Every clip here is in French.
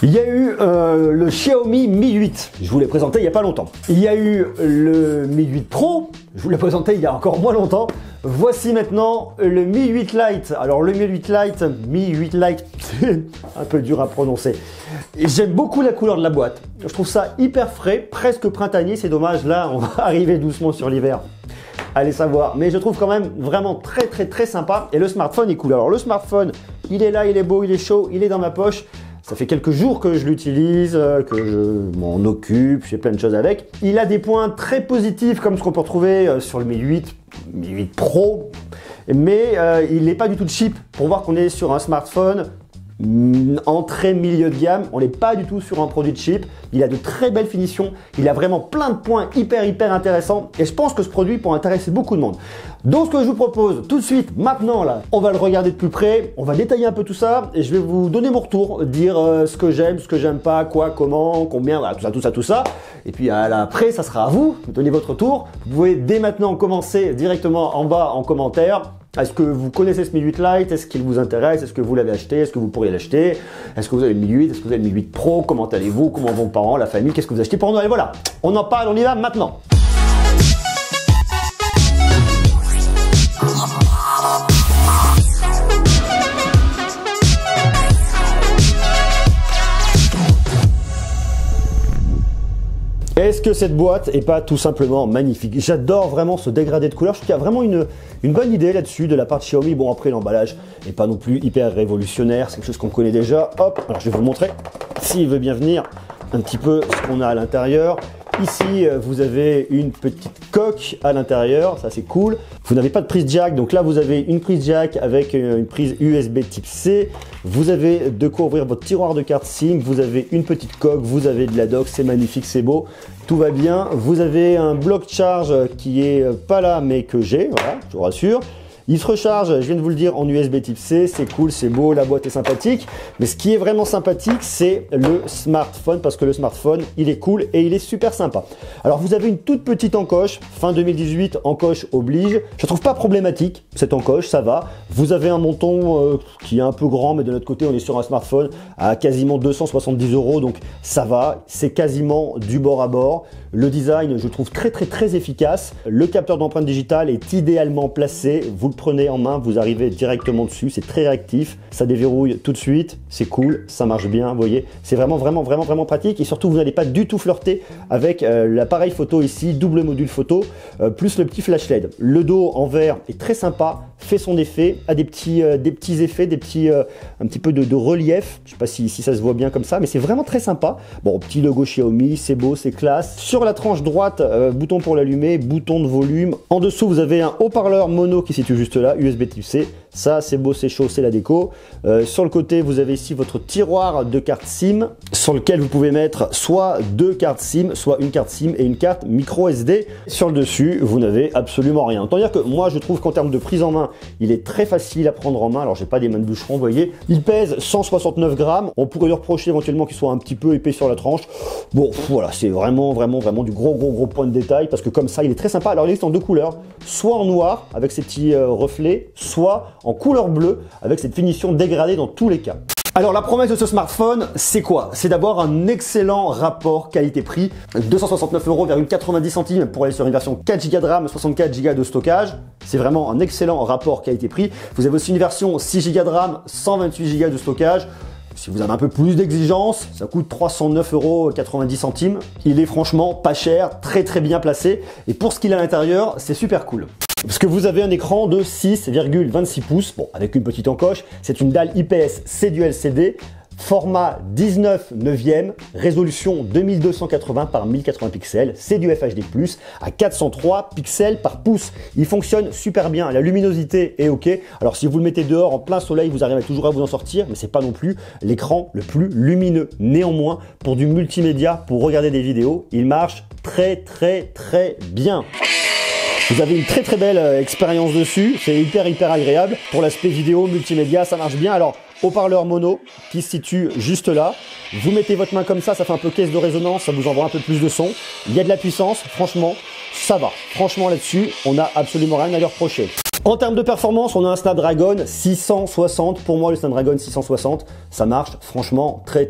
Il y a eu le Xiaomi Mi 8, je vous l'ai présenté il n'y a pas longtemps. Il y a eu le Mi 8 Pro, je vous l'ai présenté il y a encore moins longtemps. Voici maintenant le Mi 8 Lite. Alors le Mi 8 Lite, c'est un peu dur à prononcer. J'aime beaucoup la couleur de la boîte. Je trouve ça hyper frais, presque printanier. C'est dommage, là on va arriver doucement sur l'hiver. Allez savoir, mais je trouve quand même vraiment très sympa. Et le smartphone est cool. Alors le smartphone, il est là, il est beau, il est chaud, il est dans ma poche. Ça fait quelques jours que je l'utilise, que je m'en occupe, j'ai plein de choses avec. Il a des points très positifs comme ce qu'on peut retrouver sur le Mi 8, Mi 8 Pro, mais il n'est pas du tout cheap. Pour voir qu'on est sur un smartphone entrée milieu de gamme, on n'est pas du tout sur un produit cheap. Il a de très belles finitions, il a vraiment plein de points hyper intéressants et je pense que ce produit pourrait intéresser beaucoup de monde. Donc ce que je vous propose tout de suite, maintenant là, on va le regarder de plus près, on va détailler un peu tout ça et je vais vous donner mon retour, dire ce que j'aime pas, quoi, comment, combien, voilà, tout ça. Et puis après, ça sera à vous de donner votre tour. Vous pouvez dès maintenant commencer directement en bas en commentaire. Est-ce que vous connaissez ce Mi 8 Lite? Est-ce qu'il vous intéresse? Est-ce que vous l'avez acheté? Est-ce que vous pourriez l'acheter? Est-ce que vous avez le Mi 8? Est-ce que vous avez le Mi 8 Pro? Comment allez-vous? Comment vont vos parents, la famille? Qu'est-ce que vous achetez pour Noël? Voilà, on en parle, on y va maintenant. Est-ce que cette boîte est pas tout simplement magnifique? J'adore vraiment ce dégradé de couleurs. Je trouve qu'il y a vraiment une bonne idée là-dessus de la part de Xiaomi. Bon, après l'emballage n'est pas non plus hyper révolutionnaire, c'est quelque chose qu'on connaît déjà. Hop, alors je vais vous montrer, s'il veut bien venir, un petit peu ce qu'on a à l'intérieur. Ici, vous avez une petite coque à l'intérieur, ça c'est cool. Vous n'avez pas de prise jack, donc là vous avez une prise jack avec une prise USB type C. Vous avez de quoi ouvrir votre tiroir de carte SIM, vous avez une petite coque, vous avez de la dock, c'est magnifique, c'est beau. Tout va bien. Vous avez un bloc charge qui est pas là mais que j'ai, voilà, je vous rassure. Il se recharge, je viens de vous le dire, en USB type C, c'est cool, c'est beau, la boîte est sympathique. Mais ce qui est vraiment sympathique, c'est le smartphone, parce que le smartphone, il est cool et il est super sympa. Alors vous avez une toute petite encoche, fin 2018, encoche oblige. Je trouve pas problématique, cette encoche, ça va. Vous avez un montant qui est un peu grand, mais de notre côté, on est sur un smartphone à quasiment 270 €, donc ça va. C'est quasiment du bord à bord. Le design, je trouve très efficace. Le capteur d'empreinte digitale est idéalement placé. Vous le prenez en main, vous arrivez directement dessus. C'est très réactif. Ça déverrouille tout de suite. C'est cool. Ça marche bien. Vous voyez, c'est vraiment pratique. Et surtout, vous n'allez pas du tout flirter avec l'appareil photo ici, double module photo, plus le petit flash LED. Le dos en verre est très sympa. Fait son effet, a des petits effets, un petit peu de relief. Je sais pas si ça se voit bien comme ça, mais c'est vraiment très sympa. Bon, petit logo Xiaomi, c'est beau, c'est classe. Sur la tranche droite, bouton pour l'allumer, bouton de volume. En dessous, vous avez un haut-parleur mono qui se situe juste là, USB type C. Ça, c'est beau, c'est chaud, c'est la déco. Sur le côté, vous avez ici votre tiroir de carte SIM sur lequel vous pouvez mettre soit deux cartes SIM, soit une carte SIM et une carte micro SD. Sur le dessus, vous n'avez absolument rien. Autant dire que moi, je trouve qu'en termes de prise en main, il est très facile à prendre en main. Alors, j'ai pas des mains de bûcheron, vous voyez. Il pèse 169 grammes. On pourrait lui reprocher éventuellement qu'il soit un petit peu épais sur la tranche. Bon, voilà, c'est vraiment du gros point de détail parce que comme ça, il est très sympa. Alors, il existe en deux couleurs, soit en noir avec ces petits reflets, soit en couleur bleue avec cette finition dégradée dans tous les cas. Alors la promesse de ce smartphone, c'est quoi? C'est d'avoir un excellent rapport qualité-prix. 269,90 € pour aller sur une version 4 Go de RAM, 64 Go de stockage. C'est vraiment un excellent rapport qualité-prix. Vous avez aussi une version 6 Go de RAM, 128 Go de stockage. Si vous avez un peu plus d'exigence, ça coûte 309,90 €. Il est franchement pas cher, très bien placé. Et pour ce qu'il a à l'intérieur, c'est super cool. Parce que vous avez un écran de 6,26 pouces, bon, avec une petite encoche. C'est une dalle IPS C-LCD, format 19/9e, résolution 2280 par 1080 pixels. C'est du FHD+, à 403 pixels par pouce. Il fonctionne super bien, la luminosité est ok. Alors si vous le mettez dehors en plein soleil, vous arrivez toujours à vous en sortir, mais c'est pas non plus l'écran le plus lumineux. Néanmoins, pour du multimédia, pour regarder des vidéos, il marche très bien. Vous avez une très belle expérience dessus, c'est hyper agréable. Pour l'aspect vidéo, multimédia, ça marche bien. Alors, haut-parleur mono qui se situe juste là. Vous mettez votre main comme ça fait un peu caisse de résonance, ça vous envoie un peu plus de son. Il y a de la puissance, franchement, ça va. Franchement là-dessus, on n'a absolument rien à lui reprocher. En termes de performance, on a un Snapdragon 660. Pour moi, le Snapdragon 660, ça marche franchement très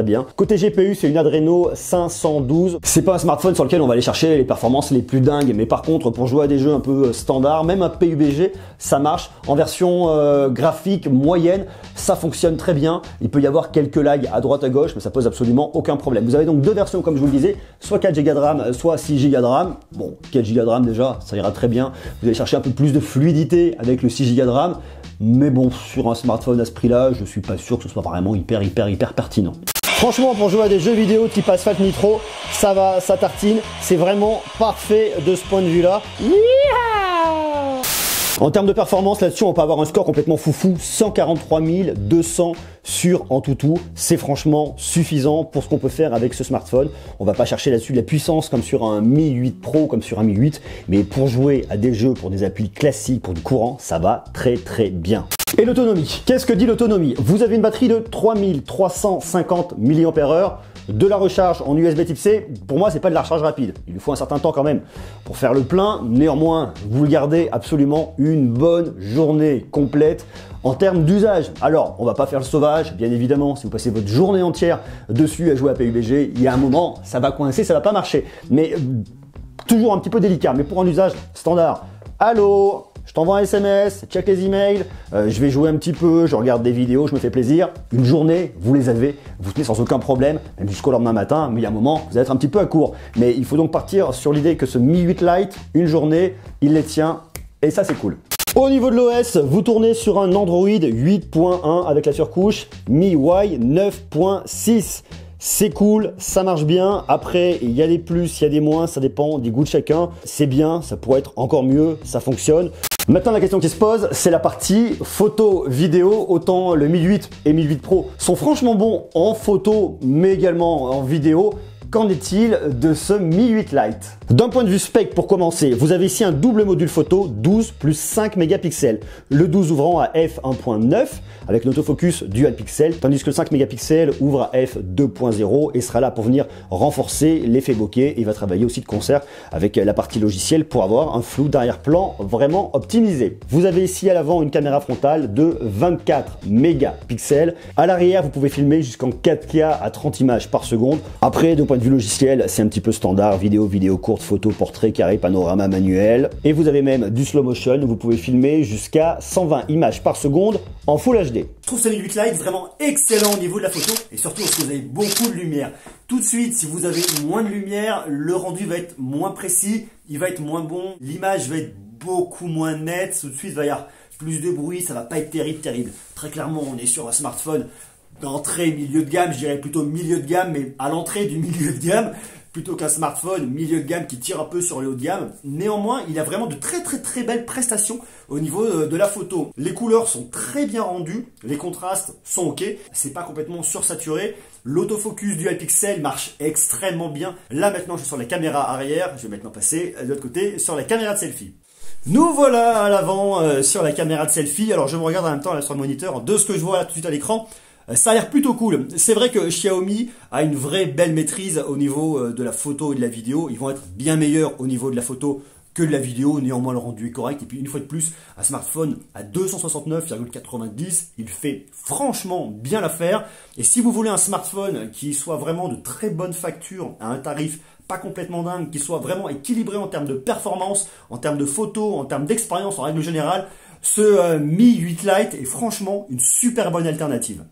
bien. Côté GPU, c'est une Adreno 512. C'est pas un smartphone sur lequel on va aller chercher les performances les plus dingues, mais par contre, pour jouer à des jeux un peu standards, même un PUBG, ça marche. En version graphique moyenne, ça fonctionne très bien. Il peut y avoir quelques lags à droite à gauche, mais ça pose absolument aucun problème. Vous avez donc deux versions, comme je vous le disais, soit 4 Go de RAM, soit 6 Go de RAM. Bon, 4 Go de RAM déjà, ça ira très bien. Vous allez chercher un peu plus de fluidité avec le 6 Go de RAM, mais bon, sur un smartphone à ce prix-là, je suis pas sûr que ce soit vraiment hyper pertinent. Franchement, pour jouer à des jeux vidéo type Asphalt Nitro, ça va, ça tartine. C'est vraiment parfait de ce point de vue-là. En termes de performance, là-dessus, on peut avoir un score complètement foufou, 143 200 sur Antutu. C'est franchement suffisant pour ce qu'on peut faire avec ce smartphone. On va pas chercher là-dessus de la puissance comme sur un Mi 8 Pro, comme sur un Mi 8, mais pour jouer à des jeux, pour des applis classiques, pour du courant, ça va très bien. Et l'autonomie, qu'est-ce que dit l'autonomie? Vous avez une batterie de 3350 mAh, de la recharge en USB type C. Pour moi, c'est pas de la recharge rapide. Il lui faut un certain temps quand même pour faire le plein. Néanmoins, vous le gardez absolument une bonne journée complète en termes d'usage. Alors, on va pas faire le sauvage, bien évidemment. Si vous passez votre journée entière dessus à jouer à PUBG, il y a un moment, ça va coincer, ça va pas marcher. Mais toujours un petit peu délicat. Mais pour un usage standard, allô, je t'envoie un SMS, check les emails, je vais jouer un petit peu, je regarde des vidéos, je me fais plaisir. Une journée, vous les avez, vous tenez sans aucun problème, même jusqu'au lendemain matin, mais il y a un moment, vous allez être un petit peu à court. Mais il faut donc partir sur l'idée que ce Mi 8 Lite, une journée, il les tient, et ça c'est cool. Au niveau de l'OS, vous tournez sur un Android 8.1 avec la surcouche MIUI 9.6. C'est cool, ça marche bien. Après, il y a des plus, il y a des moins, ça dépend du goût de chacun. C'est bien, ça pourrait être encore mieux, ça fonctionne. Maintenant, la question qui se pose, c'est la partie photo, vidéo. Autant le Mi 8 et Mi 8 Pro sont franchement bons en photo, mais également en vidéo. Qu'en est-il de ce Mi 8 Lite? D'un point de vue spec, pour commencer, vous avez ici un double module photo 12 plus 5 mégapixels. Le 12 ouvrant à f1.9 avec l'autofocus dual pixel, tandis que le 5 mégapixels ouvre à f2.0 et sera là pour venir renforcer l'effet bokeh. Il va travailler aussi de concert avec la partie logicielle pour avoir un flou d'arrière-plan vraiment optimisé. Vous avez ici à l'avant une caméra frontale de 24 mégapixels. À l'arrière, vous pouvez filmer jusqu'en 4K à 30 images par seconde. Après, d'un point de vue logiciel, c'est un petit peu standard, vidéo courte, photo, portrait, carré, panorama, manuel. Et vous avez même du slow motion, vous pouvez filmer jusqu'à 120 images par seconde en Full HD. Je trouve ce Mi 8 Lite vraiment excellent au niveau de la photo et surtout parce que vous avez beaucoup de lumière. Tout de suite, si vous avez moins de lumière, le rendu va être moins précis, il va être moins bon, l'image va être beaucoup moins nette, tout de suite il va y avoir plus de bruit, ça va pas être terrible. Très clairement, on est sur un smartphone d'entrée milieu de gamme, je dirais plutôt milieu de gamme, mais à l'entrée du milieu de gamme, plutôt qu'un smartphone milieu de gamme qui tire un peu sur le haut de gamme. Néanmoins, il a vraiment de très belles prestations au niveau de la photo. Les couleurs sont très bien rendues, les contrastes sont ok, c'est pas complètement sursaturé. L'autofocus dual pixel marche extrêmement bien. Là maintenant, je suis sur la caméra arrière, je vais maintenant passer de l'autre côté sur la caméra de selfie. Nous voilà à l'avant sur la caméra de selfie. Alors je me regarde en même temps là sur le moniteur, de ce que je vois là tout de suite à l'écran. Ça a l'air plutôt cool. C'est vrai que Xiaomi a une vraie belle maîtrise au niveau de la photo et de la vidéo. Ils vont être bien meilleurs au niveau de la photo que de la vidéo. Néanmoins, le rendu est correct. Et puis, une fois de plus, un smartphone à 269,90, il fait franchement bien l'affaire. Et si vous voulez un smartphone qui soit vraiment de très bonne facture à un tarif pas complètement dingue, qui soit vraiment équilibré en termes de performance, en termes de photo, en termes d'expérience en règle générale, ce Mi 8 Lite est franchement une super bonne alternative.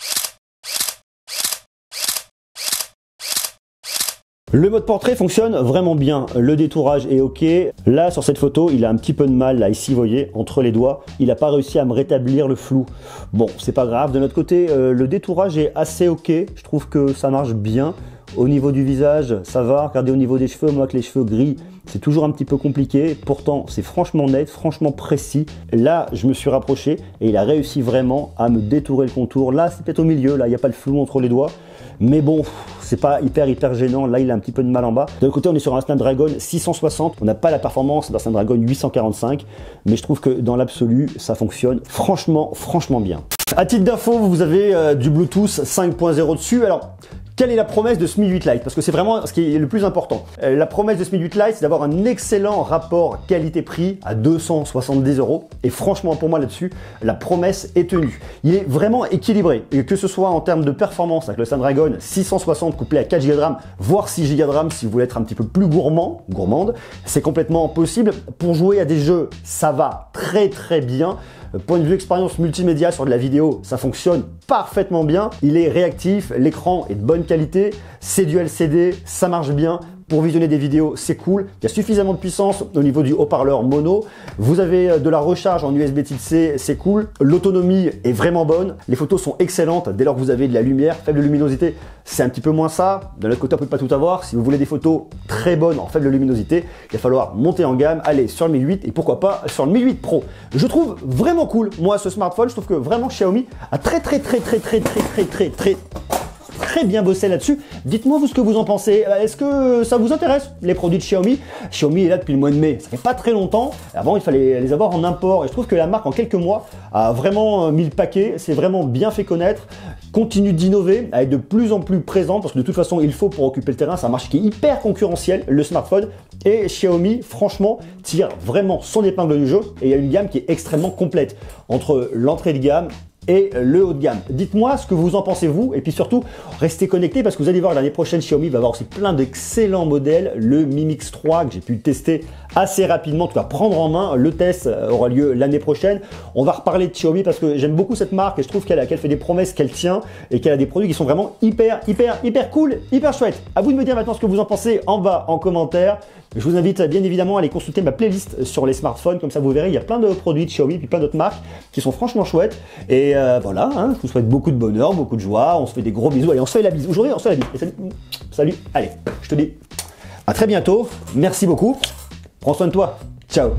Le mode portrait fonctionne vraiment bien, le détourage est ok. Là sur cette photo il a un petit peu de mal, là ici vous voyez, entre les doigts, il n'a pas réussi à me rétablir le flou. Bon, c'est pas grave, de notre côté le détourage est assez ok, je trouve que ça marche bien. Au niveau du visage, ça va. Regardez au niveau des cheveux, moi avec les cheveux gris, c'est toujours un petit peu compliqué. Pourtant, c'est franchement net, franchement précis. Là, je me suis rapproché et il a réussi vraiment à me détourer le contour. Là, c'est peut-être au milieu, là, il n'y a pas le flou entre les doigts. Mais bon, c'est pas hyper gênant. Là, il a un petit peu de mal en bas. De l'autre côté, on est sur un Snapdragon 660. On n'a pas la performance d'un Snapdragon 845. Mais je trouve que dans l'absolu, ça fonctionne franchement bien. À titre d'info, vous avez du Bluetooth 5.0 dessus. Alors, Quelle est la promesse de Ce Mi 8 Lite? Parce que c'est vraiment ce qui est le plus important. La promesse de Ce Mi 8 Lite, c'est d'avoir un excellent rapport qualité-prix à 270 €. Et franchement, pour moi là-dessus, la promesse est tenue. Il est vraiment équilibré. Et que ce soit en termes de performance avec le Snapdragon 660 couplé à 4 Go de RAM, voire 6 Go de RAM si vous voulez être un petit peu plus gourmande, c'est complètement possible. Pour jouer à des jeux, ça va très bien. Point de vue expérience multimédia sur de la vidéo, ça fonctionne parfaitement bien. Il est réactif, l'écran est de bonne qualité, c'est du LCD, ça marche bien. Pour visionner des vidéos, c'est cool. Il y a suffisamment de puissance au niveau du haut-parleur mono. Vous avez de la recharge en USB Type C, c'est cool. L'autonomie est vraiment bonne. Les photos sont excellentes dès lors que vous avez de la lumière. Faible luminosité, c'est un petit peu moins ça. De l'autre côté, on peut pas tout avoir. Si vous voulez des photos très bonnes en faible luminosité, il va falloir monter en gamme, aller sur le Mi 8 et pourquoi pas sur le Mi 8 Pro. Je trouve vraiment cool, moi, ce smartphone. Je trouve que vraiment Xiaomi a très bien bossé là-dessus. Dites-moi vous ce que vous en pensez. Est-ce que ça vous intéresse, les produits de Xiaomi? Xiaomi est là depuis le mois de mai. Ça fait pas très longtemps. Avant, il fallait les avoir en import. Et je trouve que la marque, en quelques mois, a vraiment mis le paquet. C'est vraiment bien fait connaître. Continue d'innover, à être de plus en plus présent, parce que de toute façon, il faut pour occuper le terrain. C'est un marché qui est hyper concurrentiel, le smartphone. Et Xiaomi, franchement, tire vraiment son épingle du jeu. Et il y a une gamme qui est extrêmement complète. Entre l'entrée de gamme et le haut de gamme. Dites-moi ce que vous en pensez vous, et puis surtout, restez connectés parce que vous allez voir l'année prochaine, Xiaomi va avoir aussi plein d'excellents modèles. Le Mi Mix 3 que j'ai pu tester assez rapidement, tu vas prendre en main. Le test aura lieu l'année prochaine. On va reparler de Xiaomi parce que j'aime beaucoup cette marque et je trouve qu'elle fait des promesses, qu'elle tient et qu'elle a des produits qui sont vraiment hyper cool, hyper chouette. À vous de me dire maintenant ce que vous en pensez en bas en commentaire. Je vous invite bien évidemment à aller consulter ma playlist sur les smartphones, comme ça vous verrez, il y a plein de produits de Xiaomi, puis plein d'autres marques qui sont franchement chouettes. Et voilà, hein, je vous souhaite beaucoup de bonheur, beaucoup de joie, on se fait des gros bisous. Allez, on se fait la bise. Aujourd'hui, on se fait la bise. Et salut, salut, allez, je te dis à très bientôt, merci beaucoup, prends soin de toi, ciao.